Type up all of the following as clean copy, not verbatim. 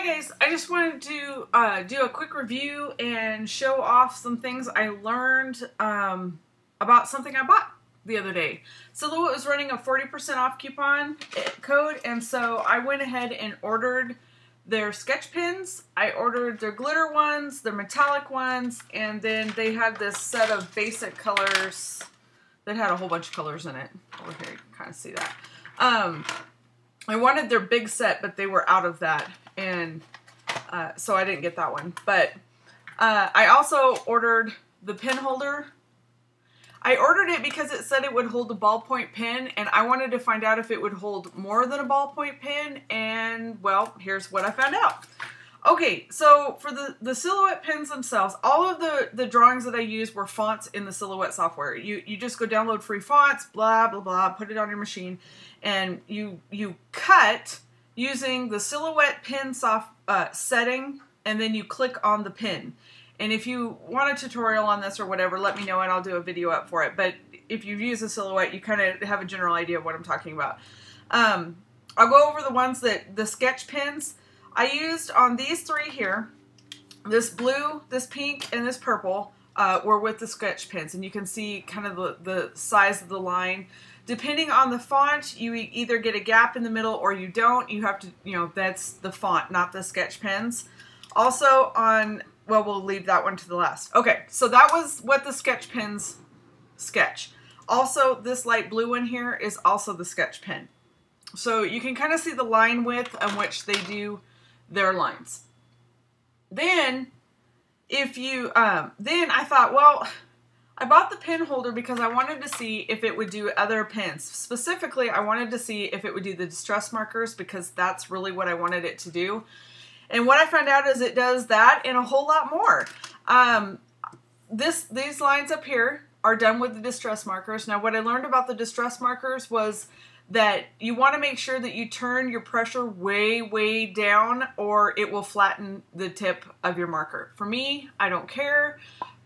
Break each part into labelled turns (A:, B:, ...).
A: guys, I just wanted to do a quick review and show off some things I learned about something I bought the other day. Silhouette was running a 40% off coupon code, and so I went ahead and ordered their sketch pens. I ordered their glitter ones, their metallic ones, and then they had this set of basic colors that had a whole bunch of colors in it. Over here, you can kind of see that. I wanted their big set, but they were out of that, and so I didn't get that one. But I also ordered the pen holder. I ordered it because it said it would hold a ballpoint pen, and I wanted to find out if it would hold more than a ballpoint pen, and well, here's what I found out. Okay, so for the Silhouette pens themselves, all of the drawings that I used were fonts in the Silhouette software. You just go download free fonts, blah, blah, blah, put it on your machine, and you cut using the Silhouette pen setting, and then you click on the pen. And if you want a tutorial on this or whatever, let me know and I'll do a video up for it. But if you've used the Silhouette, you kind of have a general idea of what I'm talking about. I'll go over the ones that, the sketch pens. I used on these three here, this blue, this pink, and this purple were with the sketch pens. And you can see kind of the size of the line. Depending on the font, you either get a gap in the middle or you don't. You have to, that's the font, not the sketch pens. Also on... well, we'll leave that one to the last. Okay, so that was what the sketch pens sketch. Also, this light blue one here is also the sketch pen. So you can kind of see the line width on which they do their lines. Then, then I thought, well, I bought the pen holder because I wanted to see if it would do other pens. Specifically, I wanted to see if it would do the distress markers because that's really what I wanted it to do. And what I found out is it does that and a whole lot more. These lines up here are done with the distress markers. Now, what I learned about the distress markers was that you want to make sure that you turn your pressure way, way down or it will flatten the tip of your marker. For me, I don't care.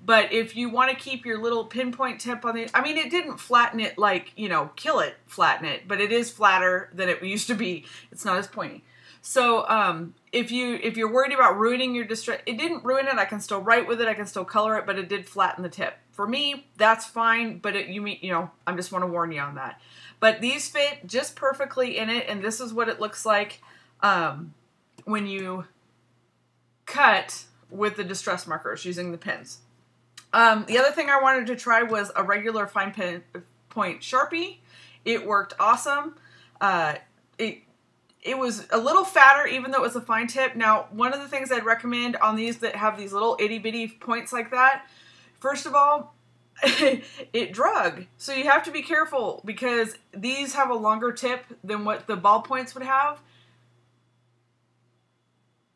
A: But if you want to keep your little pinpoint tip on the... I mean, it didn't flatten it like, kill it, flatten it. But it is flatter than it used to be. It's not as pointy. So if you're worried about ruining your distress, it didn't ruin it. I can still write with it. I can still color it, but it did flatten the tip. For me, that's fine. But I just want to warn you on that. But these fit just perfectly in it, and this is what it looks like when you cut with the distress markers using the pens. The other thing I wanted to try was a regular fine point Sharpie. It worked awesome. It was a little fatter, even though it was a fine tip. Now, one of the things I'd recommend on these that have these little itty-bitty points like that, first of all, it drug. So you have to be careful because these have a longer tip than what the ballpoints would have.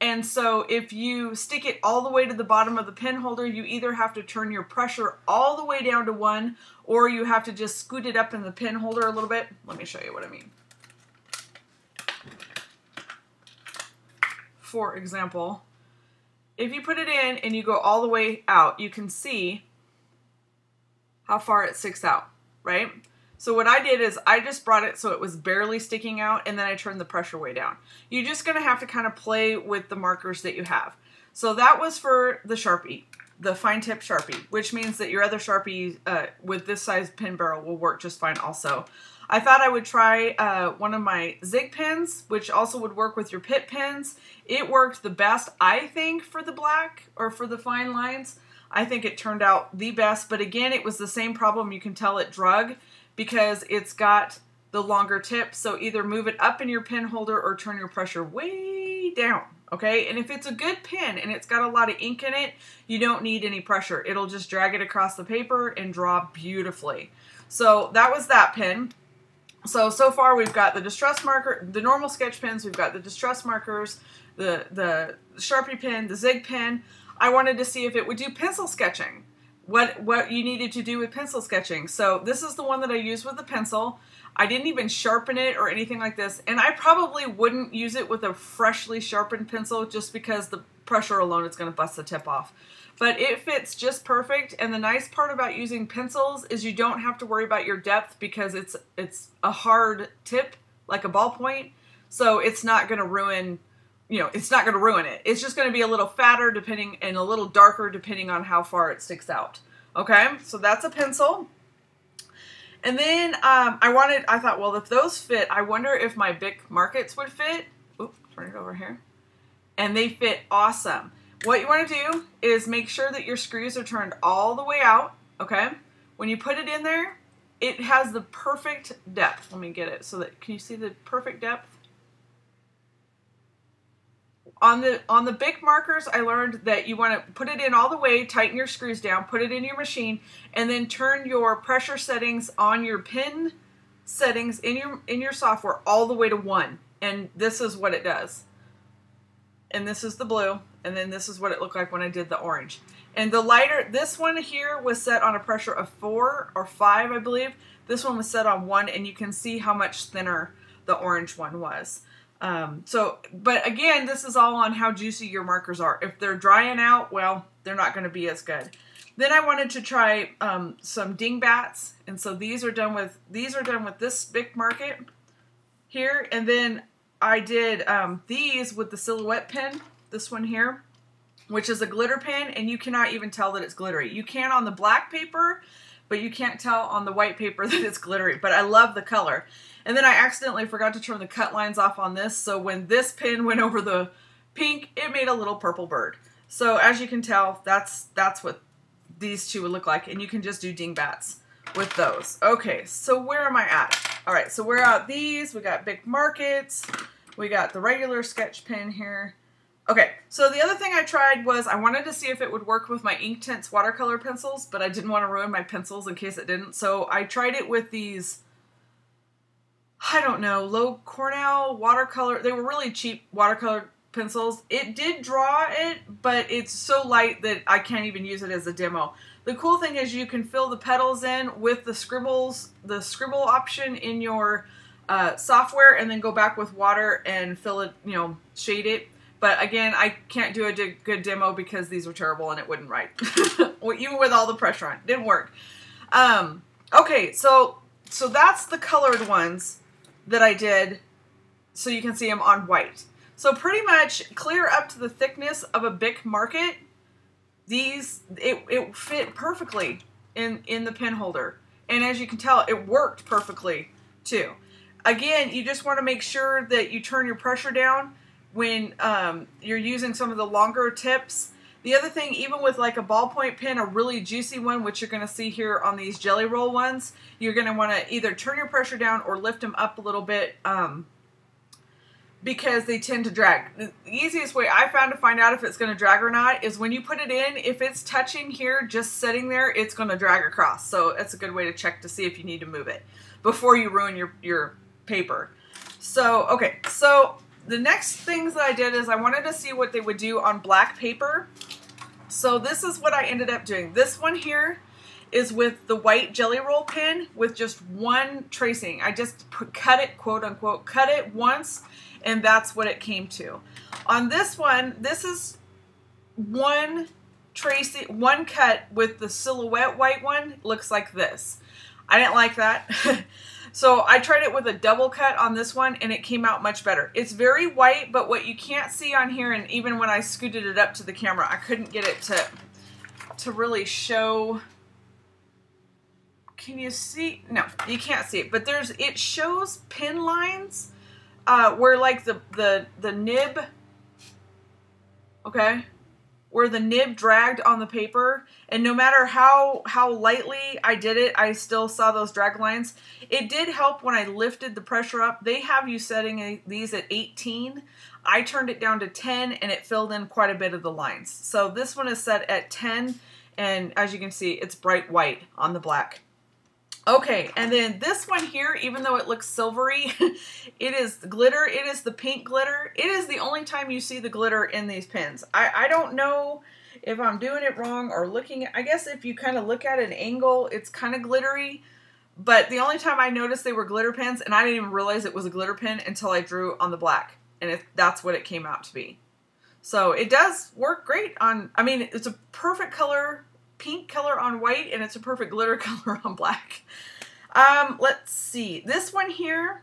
A: And so if you stick it all the way to the bottom of the pen holder, you either have to turn your pressure all the way down to 1, or you have to just scoot it up in the pen holder a little bit. Let me show you what I mean. For example, if you put it in and you go all the way out, you can see how far it sticks out, right? So what I did is I just brought it so it was barely sticking out, and then I turned the pressure way down. You're just going to have to kind of play with the markers that you have. So that was for the Sharpie, the fine tip Sharpie, which means that your other Sharpie with this size pen barrel will work just fine also. I thought I would try one of my Zig pens, which also would work with your Pitt pens. It worked the best, I think, for the black or for the fine lines. I think it turned out the best, but again, it was the same problem. You can tell it drug because it's got the longer tip. So either move it up in your pen holder or turn your pressure way down, okay? And if it's a good pen and it's got a lot of ink in it, you don't need any pressure. It'll just drag it across the paper and draw beautifully. So that was that pen. So far we've got the distress marker, the normal sketch pens, we've got the distress markers, the Sharpie pen, the Zig pen. I wanted to see if it would do pencil sketching, what you needed to do with pencil sketching. So this is the one that I used with the pencil. I didn't even sharpen it or anything like this, and I probably wouldn't use it with a freshly sharpened pencil just because the pressure alone is going to bust the tip off. But it fits just perfect, and the nice part about using pencils is you don't have to worry about your depth because it's a hard tip, like a ballpoint, so it's not going to ruin you know, it's not going to ruin it. It's just going to be a little fatter depending, and a little darker depending on how far it sticks out. Okay, so that's a pencil. And then I thought, well, if those fit, I wonder if my Bic markets would fit. Oops, turn it over here. And they fit awesome. What you want to do is make sure that your screws are turned all the way out, okay? When you put it in there, it has the perfect depth. Let me get it so that, can you see the perfect depth? On the Bic markers, I learned that you want to put it in all the way, tighten your screws down, put it in your machine, and then turn your pressure settings on your pen settings in your software all the way to 1. And this is what it does. And this is the blue, and then this is what it looked like when I did the orange. And the lighter, this one here was set on a pressure of 4 or 5, I believe. This one was set on 1, and you can see how much thinner the orange one was. But again, this is all on how juicy your markers are. If they're drying out, well, they're not going to be as good. Then I wanted to try some dingbats, and so these are done with this Bic market here, and then I did these with the Silhouette pen, this one here, which is a glitter pen, and you cannot even tell that it's glittery. You can on the black paper, but you can't tell on the white paper that it's glittery, but I love the color. And then I accidentally forgot to turn the cut lines off on this, so when this pen went over the pink, it made a little purple bird. So as you can tell, that's what these two would look like, and you can just do dingbats with those. Okay, so where am I at? All right, so we're at these. We got Bic markets. We got the regular sketch pen here. Okay, so the other thing I tried was I wanted to see if it would work with my Inktense watercolor pencils, but I didn't want to ruin my pencils in case it didn't. So I tried it with these, I don't know, low Cornell watercolor. They were really cheap watercolor pencils. It did draw it, but it's so light that I can't even use it as a demo. The cool thing is you can fill the petals in with the scribbles, the scribble option in your software, and then go back with water and fill it, you know, shade it. But again, I can't do a good demo because these were terrible and it wouldn't write. Even with all the pressure on it, didn't work. Okay, so that's the colored ones that I did, so you can see them on white. So pretty much clear up to the thickness of a Bic market. These, it fit perfectly in the pen holder. And as you can tell, it worked perfectly too. Again, you just want to make sure that you turn your pressure down when you're using some of the longer tips. The other thing, even with like a ballpoint pen, a really juicy one, which you're going to see here on these Jelly Roll ones, you're going to want to either turn your pressure down or lift them up a little bit because they tend to drag. The easiest way I found to find out if it's going to drag or not is when you put it in, if it's touching here, just sitting there, it's going to drag across. So that's a good way to check to see if you need to move it before you ruin your paper. So, okay, so the next things that I did is I wanted to see what they would do on black paper. So this is what I ended up doing. This one here is with the white Jelly Roll pen with just one tracing. I just cut it, quote unquote, cut it once, and that's what it came to. On this one, this is one tracing, one cut with the Silhouette white one. Looks like this. I didn't like that. So I tried it with a double cut on this one, and it came out much better. It's very white, but what you can't see on here, and even when I scooted it up to the camera, I couldn't get it to really show. Can you see? No, you can't see it, but it shows pin lines where like the nib, okay, where the nib dragged on the paper, and no matter how lightly I did it, I still saw those drag lines. It did help when I lifted the pressure up. They have you setting these at 18. I turned it down to 10, and it filled in quite a bit of the lines. So this one is set at 10, and as you can see, it's bright white on the black. Okay, and then this one here, even though it looks silvery, it is glitter. It is the pink glitter. It is the only time you see the glitter in these pens. I don't know if I'm doing it wrong or looking at, I guess if you kind of look at an angle, it's kind of glittery. But the only time I noticed they were glitter pens, and I didn't even realize it was a glitter pen until I drew on the black. And that's what it came out to be. So it does work great on, I mean, it's a perfect color, pink color on white, and it's a perfect glitter color on black. Let's see. This one here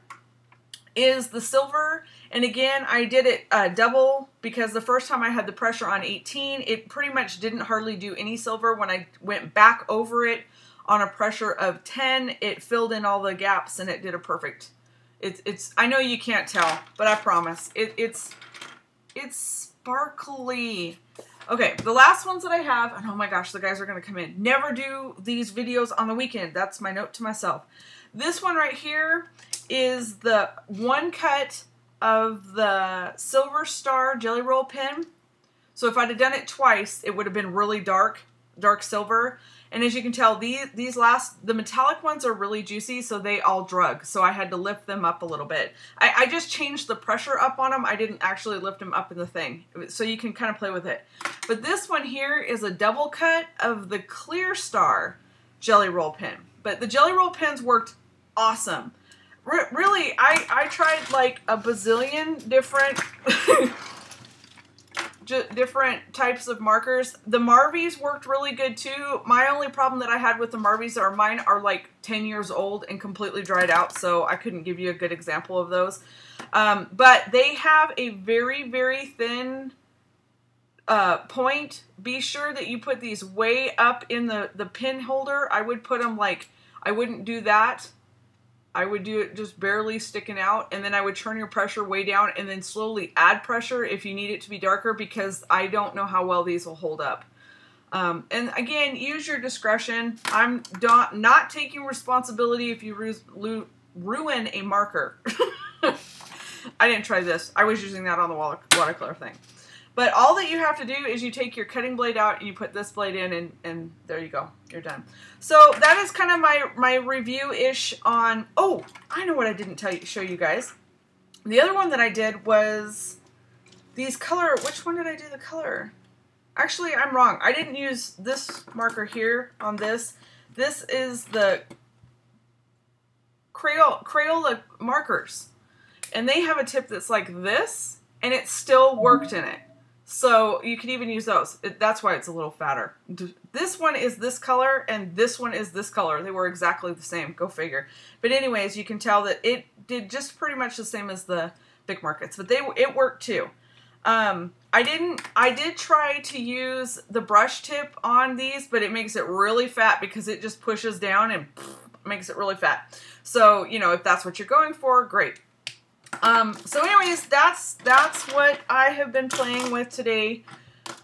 A: is the silver, And again, I did it double because the first time I had the pressure on 18, it pretty much didn't hardly do any silver. When I went back over it on a pressure of 10, it filled in all the gaps and it did a perfect. It's I know you can't tell, but I promise. It's sparkly. Okay, the last ones that I have, and oh my gosh, the guys are going to come in. Never do these videos on the weekend. That's my note to myself. This one right here is the one cut of the Silver Star Jelly Roll pen. So if I'd have done it twice, it would have been really dark silver. And as you can tell, the metallic ones are really juicy, so they all drug. So I had to lift them up a little bit. I just changed the pressure up on them. I didn't actually lift them up in the thing. So you can kind of play with it. But this one here is a double cut of the Clear Star Jelly Roll pen. But the Jelly Roll pens worked awesome. Really, I tried like a bazillion different... different types of markers. The Marvies worked really good too. My only problem that I had with the Marvies are mine are like 10 years old and completely dried out, so I couldn't give you a good example of those. But they have a very, very thin point. Be sure that you put these way up in the pin holder. I would put them like, I wouldn't do that. I would do it just barely sticking out, and then I would turn your pressure way down and then slowly add pressure if you need it to be darker, because I don't know how well these will hold up. And again, use your discretion. I'm not taking responsibility if you ruin a marker. I didn't try this. I was using that on the watercolor thing. But all that you have to do is you take your cutting blade out and you put this blade in, and there you go. You're done. So that is kind of my review-ish on... Oh, I know what I didn't show you guys. The other one that I did was these color... Which one did I do the color? Actually, I'm wrong. I didn't use this marker here on this. This is the Crayola markers. And they have a tip that's like this, and it still worked in it. So you can even use those. That's why it's a little fatter. This one is this color, and this one is this color. They were exactly the same. Go figure. But anyways, you can tell that it did just pretty much the same as the Bic markets. But it worked too. I did try to use the brush tip on these, but it makes it really fat because it just pushes down and makes it really fat. So, you know, if that's what you're going for, great. So anyways, that's what I have been playing with today.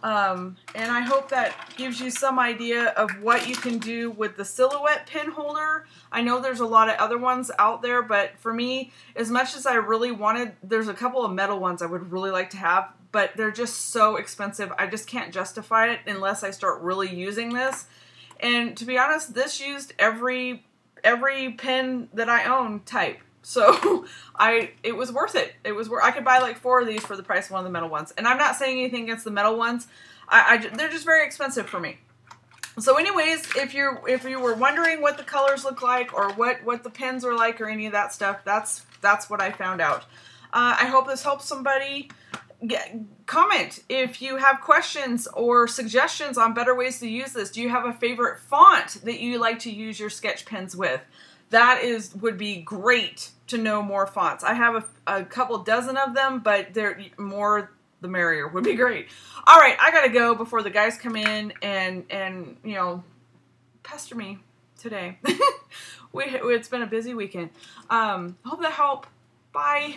A: And I hope that gives you some idea of what you can do with the Silhouette pen holder. I know there's a lot of other ones out there, but for me, as much as I really wanted, there's a couple of metal ones I would really like to have, but they're just so expensive. I just can't justify it unless I start really using this. And to be honest, this used every pen that I own type. So it was worth it. I could buy like 4 of these for the price of one of the metal ones. And I'm not saying anything against the metal ones. They're just very expensive for me. So anyways, if you were wondering what the colors look like or what the pens are like or any of that stuff, that's what I found out. I hope this helps somebody. Comment if you have questions or suggestions on better ways to use this. Do you have a favorite font that you like to use your sketch pens with? That would be great to know more fonts. I have a couple dozen of them, but they're more the merrier would be great. All right, I gotta go before the guys come in and you know, pester me today. It's been a busy weekend. Hope that helped. Bye.